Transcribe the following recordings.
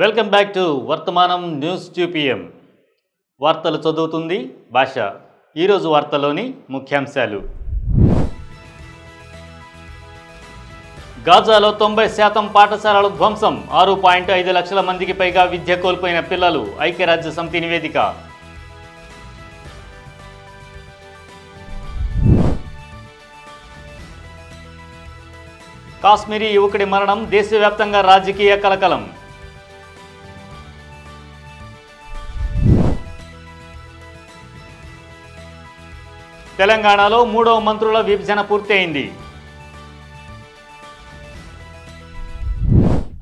Welcome back to వర్తమానం news 2 PM. వార్తలు చదువుతుంది భాష. ఈరోజు వార్తలోని ముఖ్యాంశాలు. గాజాలో 90% పాఠశాలలు ధ్వంసం, 6.5 లక్షల మందికి పైగా విద్య కోల్పోయిన పిల్లలు, ఐక్యరాజ్య సమితి నివేదిక. కాశ్మీరీ యువకుడి మరణం దేశవ్యాప్తంగా రాజకీయ కలకలం. తెలంగాణలో 3వ మంత్రుల విభజన పూర్తయింది.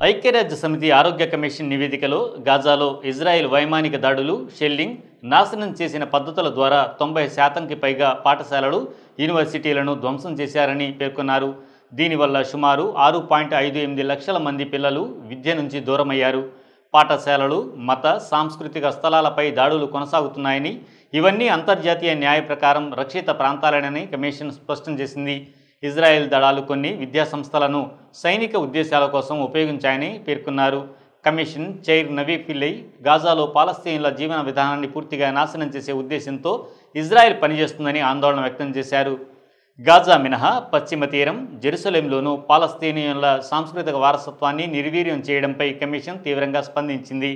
ఐక్యరాజ్య సమితి ఆరోగ్య కమిషన్ నివేదికలో గాజాలో ఇజ్రాయెల్ వైమానిక దాడులు, షెల్లింగ్, నాశనం చేసిన పద్ధతుల ద్వారా 90%కి పైగా పాఠశాలలు, యూనివర్సిటీలను ధ్వంసం చేశారని పేర్కొన్నారు. దీనివల్ల సుమారు 6.58 లక్షల మంది పిల్లలు విద్య నుంచి దూరమయ్యారు. పాఠశాలలు, మత, సాంస్కృతిక స్థలాలపై దాడులు కొనసాగుతున్నాయని, ఇవన్నీ అంతర్జాతీయ న్యాయ ప్రకారం రక్షిత ప్రాంతాలేనని కమిషన్ స్పష్టం చేసింది. ఇజ్రాయెల్ దళాలు కొన్ని విద్యా సంస్థలను సైనిక ఉద్దేశాల కోసం ఉపయోగించాయని పేర్కొన్నారు. కమిషన్ చైర్ నవీ పిల్లై గాజాలో పాలస్తీన్ల జీవన విధానాన్ని పూర్తిగా నాశనం చేసే ఉద్దేశంతో ఇజ్రాయెల్ పనిచేస్తుందని ఆందోళన వ్యక్తం చేశారు. గాజా మినహా పశ్చిమ తీరం, జెరూసలేంలోనూ పాలస్తీనియన్ల సాంస్కృతిక వారసత్వాన్ని నిర్వీర్యం చేయడంపై కమిషన్ తీవ్రంగా స్పందించింది.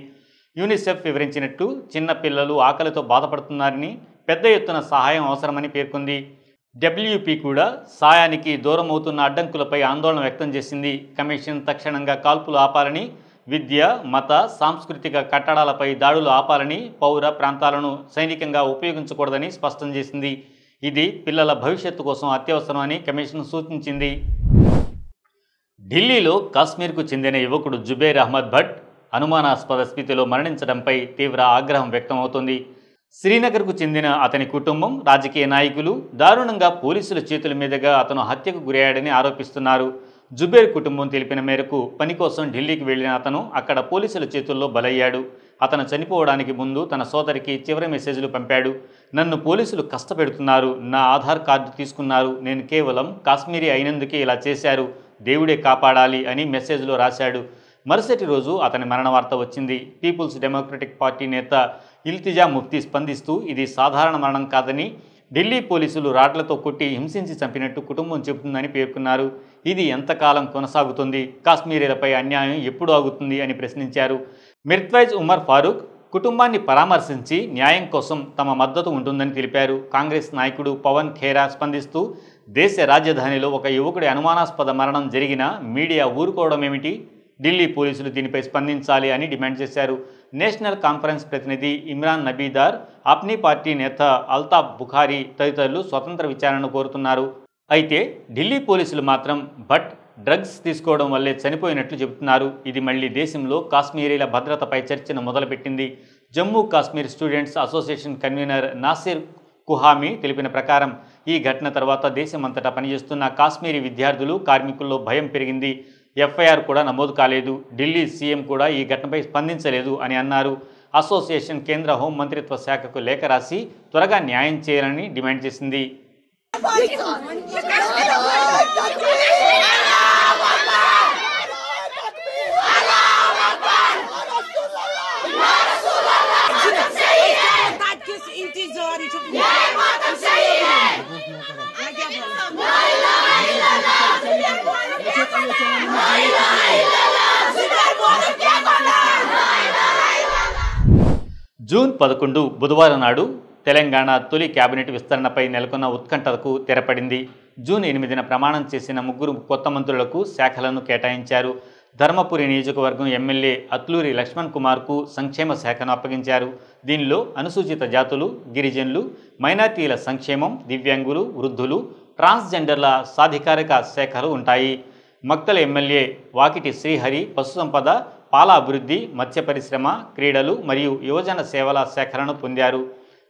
యూనిసెఫ్ వివరించినట్టు చిన్న పిల్లలు ఆకలితో బాధపడుతున్నారని, పెద్ద ఎత్తున సహాయం అవసరమని పేర్కొంది. WP కూడా సాయానికి దూరమవుతున్న అడ్డంకులపై ఆందోళన వ్యక్తం చేసింది. కమిషన్ తక్షణంగా కాల్పులు ఆపాలని, విద్య, మత, సాంస్కృతిక కట్టడాలపై దాడులు ఆపాలని, పౌర ప్రాంతాలను సైనికంగా ఉపయోగించకూడదని స్పష్టం చేసింది. ఇది పిల్లల భవిష్యత్తు కోసం అత్యవసరమని కమిషన్ సూచించింది. ఢిల్లీలో కాశ్మీర్కు చెందిన యువకుడు జుబేర్ అహ్మద్ భట్ అనుమానాస్పద స్థితిలో మరణించడంపై తీవ్ర ఆగ్రహం వ్యక్తమవుతోంది. శ్రీనగర్కు చెందిన అతని కుటుంబం, రాజకీయ నాయకులు దారుణంగా పోలీసుల చేతుల మీదుగా అతను హత్యకు గురయ్యాడని ఆరోపిస్తున్నారు. జుబేర్ కుటుంబం తెలిపిన మేరకు పని కోసం ఢిల్లీకి వెళ్లిన అతను అక్కడ పోలీసుల చేతుల్లో బలయ్యాడు. అతను చనిపోవడానికి ముందు తన సోదరికి చివరి మెసేజ్లు పంపాడు. నన్ను పోలీసులు కష్టపెడుతున్నారు, నా ఆధార్ కార్డు తీసుకున్నారు, నేను కేవలం కాశ్మీరీ అయినందుకే ఇలా చేశారు, దేవుడే కాపాడాలి అని మెసేజ్లో రాశాడు. మరుసటి రోజు అతని మరణ వార్త వచ్చింది. పీపుల్స్ డెమోక్రటిక్ పార్టీ నేత ఇల్తిజా ముఫ్తీ స్పందిస్తూ ఇది సాధారణ మరణం కాదని, ఢిల్లీ పోలీసులు రాడ్లతో కొట్టి హింసించి చంపినట్టు కుటుంబం చెబుతుందని పేర్కొన్నారు. ఇది ఎంతకాలం కొనసాగుతుంది? కాశ్మీరీలపై అన్యాయం ఎప్పుడు ఆగుతుంది అని ప్రశ్నించారు. మిర్త్వైజ్ ఉమర్ ఫారూక్ కుటుంబాన్ని పరామర్శించి న్యాయం కోసం తమ మద్దతు ఉంటుందని తెలిపారు. కాంగ్రెస్ నాయకుడు పవన్ ఖేరా స్పందిస్తూ దేశ రాజధానిలో ఒక యువకుడి అనుమానాస్పద మరణం జరిగినా మీడియా ఊరుకోవడమేమిటి? ఢిల్లీ పోలీసులు దీనిపై స్పందించాలి అని డిమాండ్ చేశారు. నేషనల్ కాన్ఫరెన్స్ ప్రతినిధి ఇమ్రాన్ నబీదార్, ఆప్నీ పార్టీ నేత అల్తాఫ్ బుఖారీ తదితరులు స్వతంత్ర విచారణను కోరుతున్నారు. అయితే ఢిల్లీ పోలీసులు మాత్రం భట్ డ్రగ్స్ తీసుకోవడం వల్లే చనిపోయినట్లు చెబుతున్నారు. ఇది మళ్లీ దేశంలో కాశ్మీరీల భద్రతపై చర్చను మొదలుపెట్టింది. Jammu Kashmir students association convener Nasir Kuhami తెలిపిన ప్రకారం ఈ ఘటన తర్వాత దేశమంతటా పనిచేస్తున్న కాశ్మీరీ విద్యార్థులు, కార్మికుల్లో భయం పెరిగింది. FIR కూడా నమోదు కాలేదు. ఢిల్లీ సీఎం కూడా ఈ ఘటనపై స్పందించలేదు అని అన్నారు. అసోసియేషన్ కేంద్ర హోం మంత్రిత్వ శాఖకు లేఖ రాసి త్వరగా న్యాయం చేయాలని డిమాండ్ చేసింది. జూన్ 11 బుధవారం నాడు తెలంగాణ తొలి కేబినెట్ విస్తరణపై నెలకొన్న ఉత్కంఠకు తెరపడింది. జూన్ 8న ప్రమాణం చేసిన 3 కొత్త మంత్రులకు శాఖలను కేటాయించారు. ధర్మపురి నియోజకవర్గం ఎమ్మెల్యే అత్లూరి లక్ష్మణ్ కుమార్కు సంక్షేమ శాఖను అప్పగించారు. దీనిలో అనుసూచిత జాతులు, గిరిజనులు, మైనార్టీల సంక్షేమం, దివ్యాంగులు, వృద్ధులు, ట్రాన్స్జెండర్ల సాధికారిక శాఖలు ఉంటాయి. మక్తల ఎమ్మెల్యే వాకిటి శ్రీహరి పశుసంపద, పాల అభివృద్ధి, మత్స్య పరిశ్రమ, క్రీడలు మరియు యువజన సేవల శాఖలను పొందారు.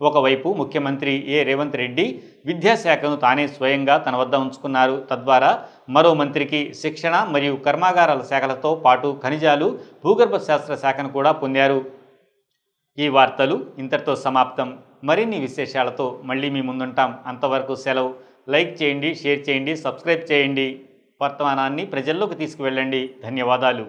ఒకవైపు ముఖ్యమంత్రి రేవంత్ రెడ్డి విద్యాశాఖను తానే స్వయంగా తన వద్ద ఉంచుకున్నారు. తద్వారా మరో మంత్రికి శిక్షణ మరియు కర్మాగారాల శాఖలతో పాటు ఖనిజాలు, భూగర్భ శాస్త్ర శాఖను కూడా పొందారు. ఈ వార్తలు ఇంతటితో సమాప్తం. మరిన్ని విశేషాలతో మళ్ళీ మీ ముందుంటాం. అంతవరకు సెలవు. లైక్ చేయండి, షేర్ చేయండి, సబ్స్క్రైబ్ చేయండి. వర్తమానాన్ని ప్రజల్లోకి తీసుకువెళ్ళండి. ధన్యవాదాలు.